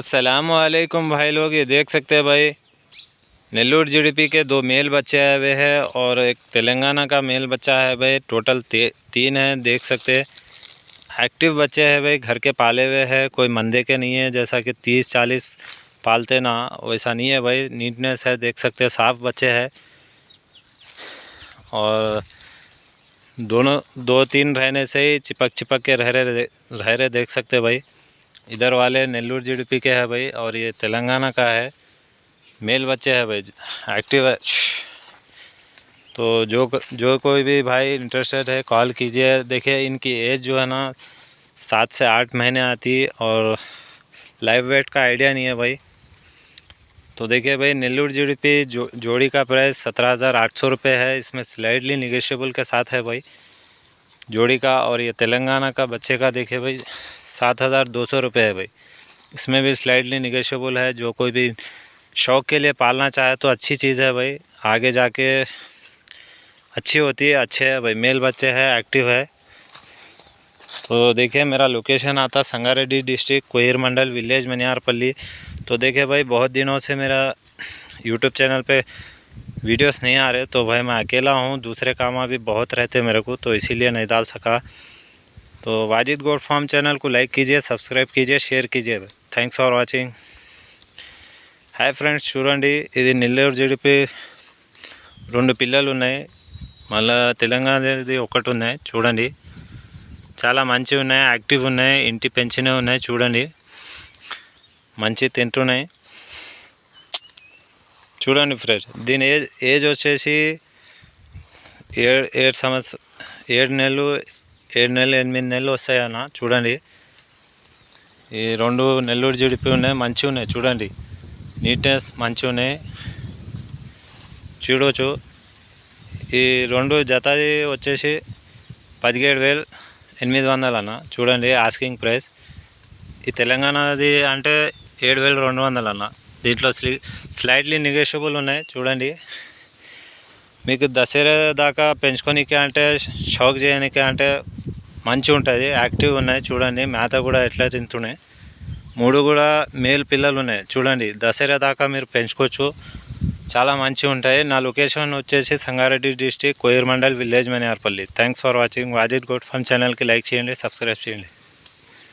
अस्सलामुअलैकुम भाई लोग, ये देख सकते हैं भाई नेल्लूर जीडीपी के दो मेल बच्चे आए हुए हैं और एक तेलंगाना का मेल बच्चा है भाई। टोटल तीन हैं, देख सकते हैं। एक्टिव बच्चे हैं भाई, घर के पाले हुए हैं, कोई मंदे के नहीं है जैसा कि 30-40 पालते ना, वैसा नहीं है भाई। नीटनेस है, देख सकते हैं, साफ़ बच्चे हैं। और दोनों 2-3 रहने से ही चिपक के रह रहे देख सकते हैं भाई। इधर वाले नेल्लूर जीडीपी के है भाई और ये तेलंगाना का है, मेल बच्चे है भाई, एक्टिव है। तो जो कोई भी भाई इंटरेस्टेड है कॉल कीजिए। देखिए इनकी एज जो है ना 7 से 8 महीने आती है और लाइव वेट का आइडिया नहीं है भाई। तो देखिए भाई नेल्लूर जीडीपी जोड़ी का प्राइस 17,800 रुपये है। इसमें स्लाइडली निगेशियबल के साथ है भाई जोड़ी का। और ये तेलंगाना का बच्चे का देखिए भाई 7,200 रुपये है भाई। इसमें भी स्लाइडली निगेशियबल है। जो कोई भी शौक़ के लिए पालना चाहे तो अच्छी चीज़ है भाई, आगे जाके अच्छी होती है। अच्छे है भाई, मेल बच्चे है, एक्टिव है। तो देखिए मेरा लोकेशन आता संगारेड्डी डिस्ट्रिक्ट, कोहिर मंडल, विलेज मनियारपल्ली। तो देखिए भाई बहुत दिनों से मेरा यूट्यूब चैनल पे वीडियोस नहीं आ रहे, तो भाई मैं अकेला हूँ, दूसरे काम भी बहुत रहते मेरे को, तो इसीलिए नहीं डाल सका। तो वाजिद गोट फार्म चैनल को लाइक कीजिए, सब्सक्राइब कीजिए, షేర్ कीजिए। Thanks for watching. Hi friends, చూడండి ఇది నెల్లూరు జీడిపి 2 పిల్లలు ఉన్నాయి, మళ్ళీ తెలంగాణది ఒకటి ఉన్నాయి. చూడండి చాలా మంచిగా ఉన్నాయి, యాక్టివ్ ఉన్నాయి, ఇంటి పెంచినవి ఉన్నాయి. చూడండి మంచి తింటున్నాయి. చూడండి ఫ్రెండ్స్, దీని ఏజ్ వచ్చేసి 7 నెలలు 8 నెలలు వస్తాయి అన్న. చూడండి ఈ 2 నెల్లూరు జీడిపి ఉన్నాయి, మంచిగా ఉన్నాయి. చూడండి నీట్నెస్ మంచిగా ఉన్నాయి, చూడవచ్చు. ఈ 2 జతది వచ్చేసి 17,800 అన్న. చూడండి ఆస్కింగ్ ప్రైస్. ఈ తెలంగాణది అంటే 7,200 అన్న. దీంట్లో స్లైడ్లీ నెగోషియబుల్ ఉన్నాయి. చూడండి మీకు దసరా దాకా పెంచుకోనికే అంటే షౌక్ చేయనికే అంటే మంచిగా ఉంటుంది, యాక్టివ్ ఉన్నాయి. చూడండి మేత కూడా ఎట్లా తింటున్నాయి. 3 కూడా మేల్ పిల్లలు ఉన్నాయి. చూడండి దసరా దాకా మీరు పెంచుకోవచ్చు, చాలా మంచిగా ఉంటాయి. నా లొకేషన్ వచ్చేసి Sangareddy district, Kohir mandal, village Maniyarpalli. Thanks for watching. Wajid goat farm ఛానల్కి లైక్ చేయండి, సబ్స్క్రైబ్ చేయండి.